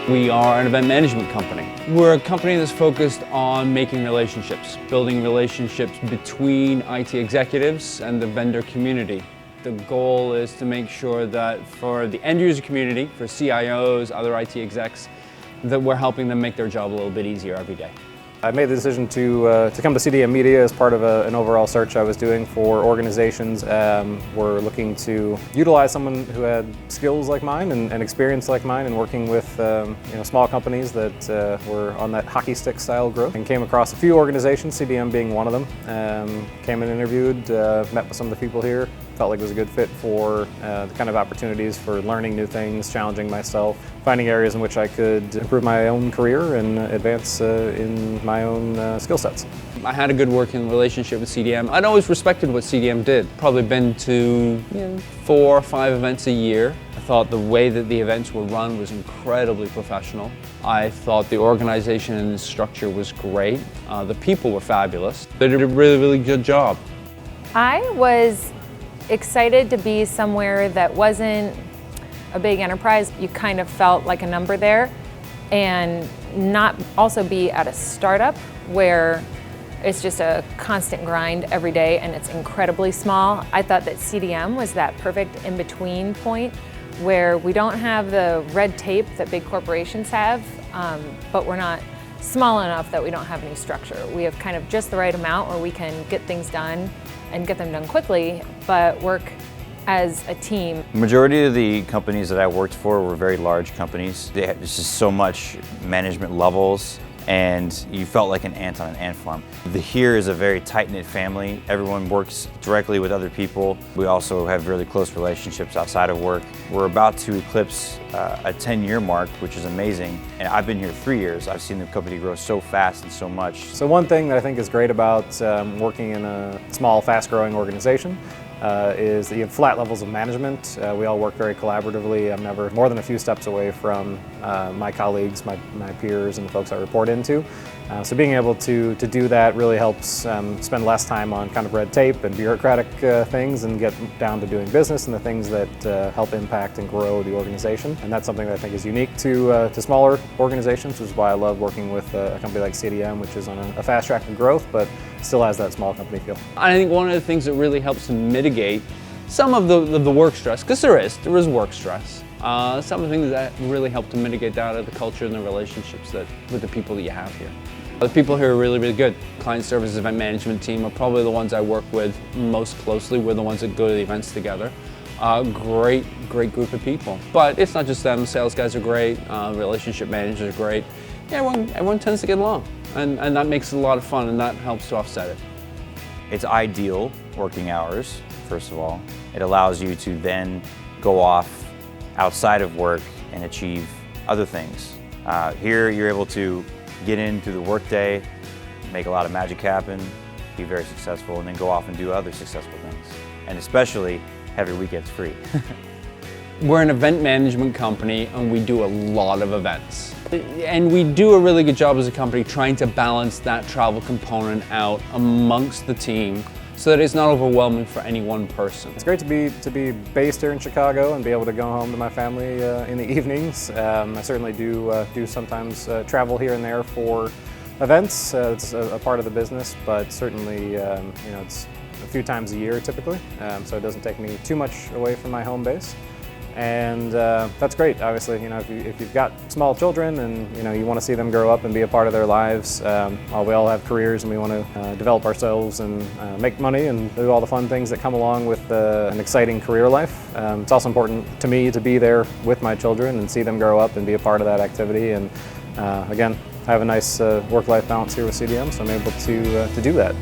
We are an event management company. We're a company that's focused on making relationships, building relationships between IT executives and the vendor community. The goal is to make sure that for the end user community, for CIOs, other IT execs, that we're helping them make their job a little bit easier every day. I made the decision to come to CDM Media as part of an overall search I was doing for organizations. We're looking to utilize someone who had skills like mine and experience like mine in working with small companies that were on that hockey stick style growth, and came across a few organizations, CDM being one of them. Came and interviewed, met with some of the people here. Felt like it was a good fit for the kind of opportunities for learning new things, challenging myself, finding areas in which I could improve my own career and advance in my own skill sets. I had a good working relationship with CDM. I'd always respected what CDM did. Probably been to 4 or 5 events a year. I thought the way that the events were run was incredibly professional. I thought the organization and the structure was great. The people were fabulous. They did a really, really good job. I was excited to be somewhere that wasn't a big enterprise. You kind of felt like a number there, and not also be at a startup where it's just a constant grind every day and it's incredibly small. I thought that CDM was that perfect in-between point where we don't have the red tape that big corporations have, but we're not small enough that we don't have any structure. We have kind of just the right amount where we can get things done and get them done quickly, but work as a team. The majority of the companies that I worked for were very large companies. There's just so much management levels, and you felt like an ant on an ant farm. Here is a very tight-knit family. Everyone works directly with other people. We also have really close relationships outside of work. We're about to eclipse a 10-year mark, which is amazing. And I've been here 3 years. I've seen the company grow so fast and so much. So one thing that I think is great about working in a small, fast-growing organization is that you have flat levels of management. We all work very collaboratively. I'm never more than a few steps away from my colleagues, my peers, and the folks I report into. So being able to do that really helps spend less time on kind of red tape and bureaucratic things, and get down to doing business and the things that help impact and grow the organization. And that's something that I think is unique to smaller organizations, which is why I love working with a company like CDM, which is on a fast track of growth, but still has that small company feel. I think one of the things that really helps to mitigate some of the work stress, because there is work stress. Some of the things that really help to mitigate that are the culture and the relationships with the people that you have here. The people here are really, really good. Client services, event management team are probably the ones I work with most closely. We're the ones that go to the events together. Great group of people. But it's not just them. Sales guys are great. Relationship managers are great. Everyone tends to get along, and that makes it a lot of fun, and that helps to offset it. It's ideal working hours, first of all. It allows you to then go off outside of work and achieve other things. Here you're able to get in through the workday, make a lot of magic happen, be very successful, and then go off and do other successful things. And especially have your weekends free. We're an event management company, and we do a lot of events. And we do a really good job as a company trying to balance that travel component out amongst the team so that it's not overwhelming for any one person. It's great to be based here in Chicago and be able to go home to my family in the evenings. I certainly do sometimes travel here and there for events. It's a part of the business, but certainly it's a few times a year typically, so it doesn't take me too much away from my home base. And that's great. Obviously, if you've got small children and you want to see them grow up and be a part of their lives, we all have careers and we want to develop ourselves and make money and do all the fun things that come along with an exciting career life. It's also important to me to be there with my children and see them grow up and be a part of that activity. And again, I have a nice work-life balance here with CDM, so I'm able to do that.